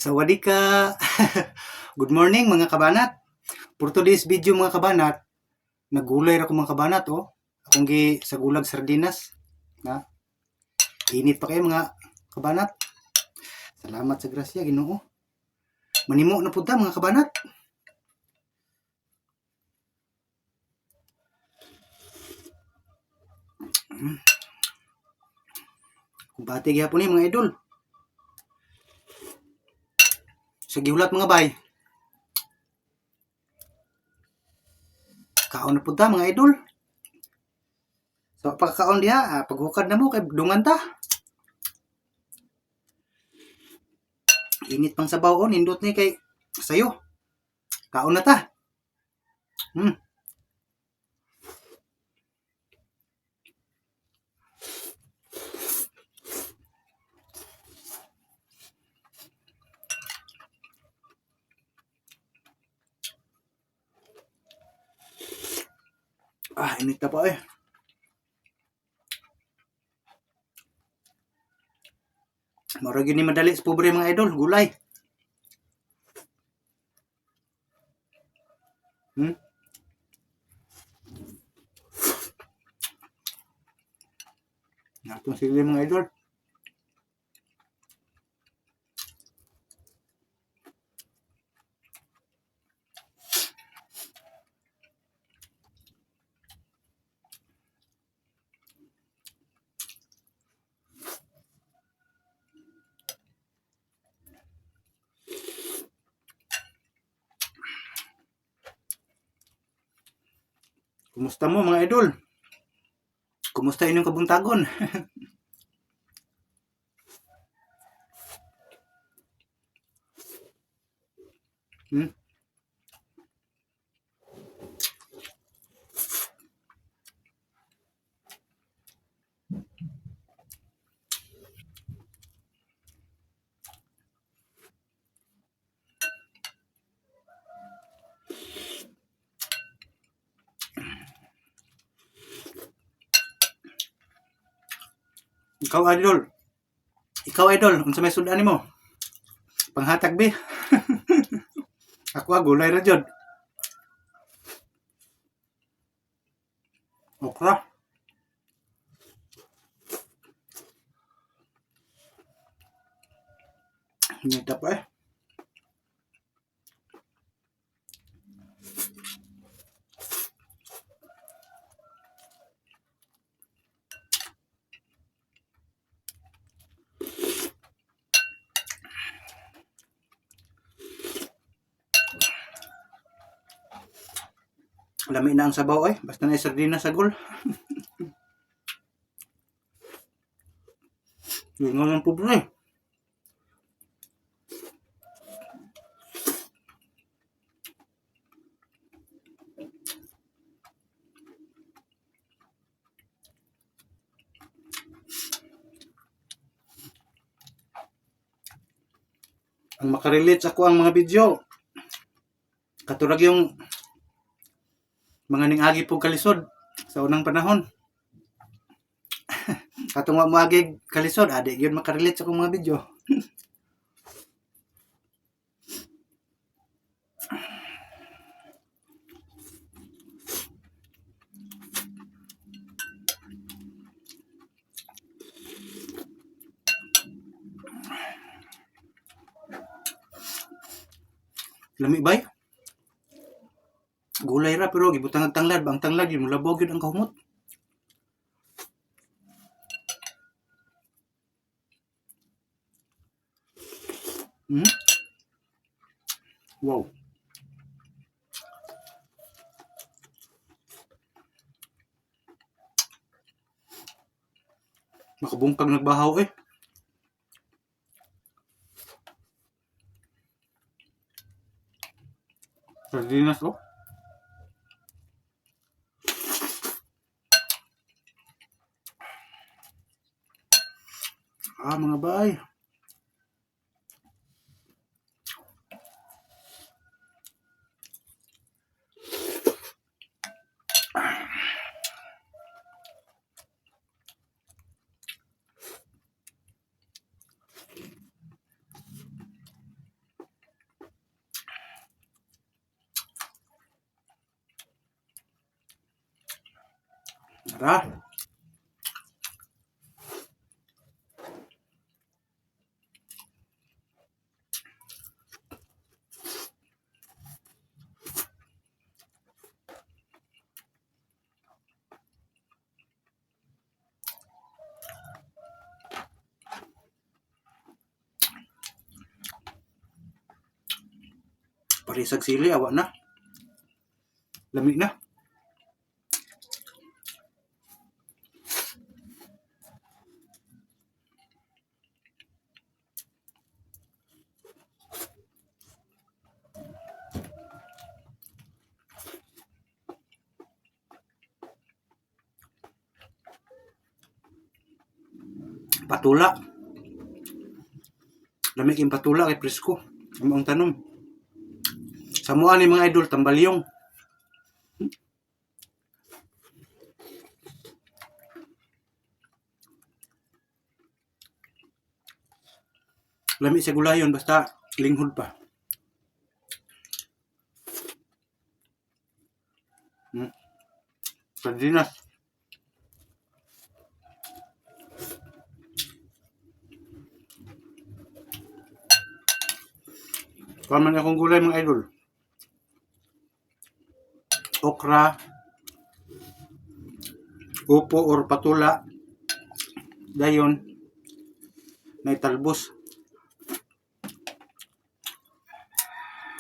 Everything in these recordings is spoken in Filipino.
Sawadika! Good morning mga kabanat. For today's video mga kabanat, nagulay ra ko mga kabanat Akong gi sa gulag sardinas. Na? Init pa kayo mga kabanat. Salamat sa grasya Ginoo. Manimo na punta mga kabanat. Kumbati gyapon ni mga idol. Sa gihulat mga bay. Kaon na punta mga idol. So pagkakaon diha, paghukad na mo kay dungan ta. Init pang sabaw nindot ni kay sayo. Kaon na ta. Init na pa Mara gyud ni madali sa pobre mga idol, gulay. Natong sili mga idol. Kumusta mo mga idol? Kumusta inyong kabuntagon? Ikaw idol, unsa may sudan nimo? Panghatag bi. Ako gulay ra jud. Okra. Nita pa Lami na ang sabaw basta na sardinas sa gul. Yun nga lang pobre. Ang makarelate ako ang mga video. Katulad yung mga ningagi po kalisod sa unang panahon. Katong maagig kalisod, adi yun makarelate sa akong mga video. Lami bay? Gulay ra pero gibutang ang tanglad, ang tanglad yun mulabog yun ang kahumot. Wow. Makabungkag nagbahaw Sardinas mga bay. Tara. Parisag sili, awa na. Lamig na. Patula. Lamig yung patula kay presko. Ang tanom. Samuan ni mga idol, tambalyong. Lamig sa gulayon basta linghod pa. Sardinas. Paman akong gulay mga idol. Okra, upo or patula, dayon, may talbos.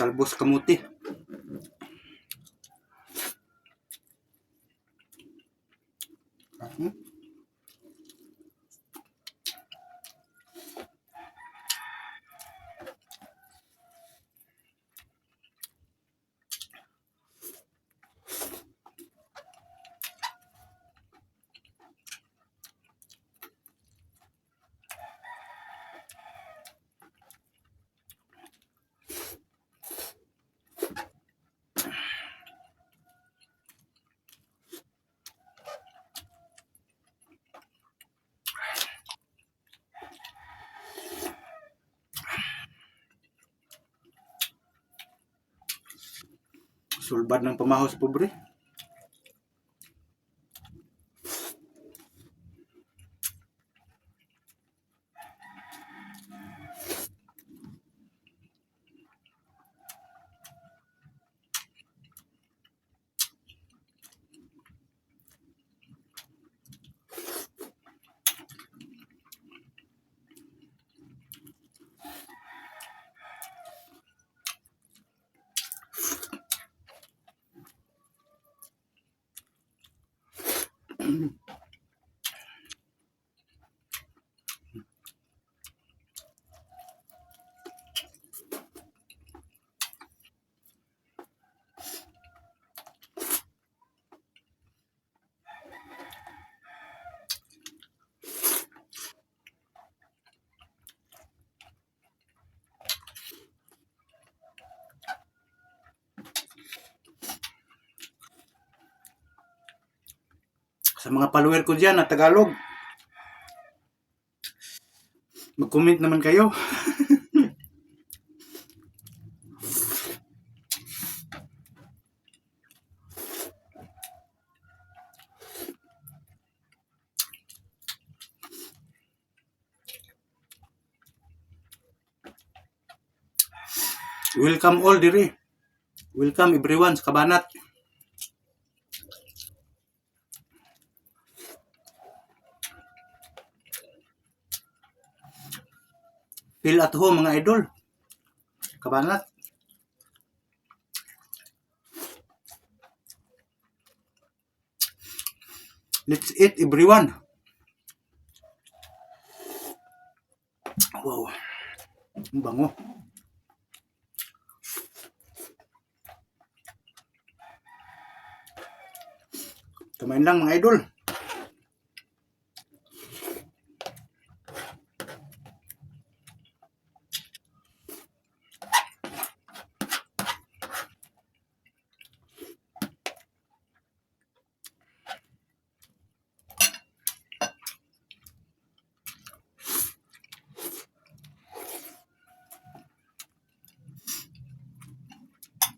Talbos kamuti. Sulbad ng pamahos, pobre. Sa mga follower ko dyan na Tagalog, mag-comment naman kayo. Welcome all diri. Welcome everyone sa Kabanat. Feel at home mga idol. Kabanat. Let's eat everyone. Wow. Ang bango. Kumain lang mga idol.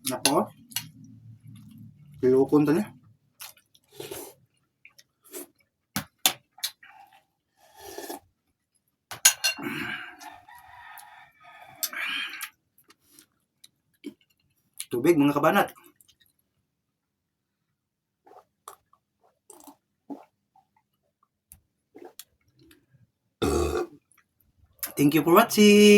Nako. Pilukon tali. tubig mga kabanat. Thank you for watching.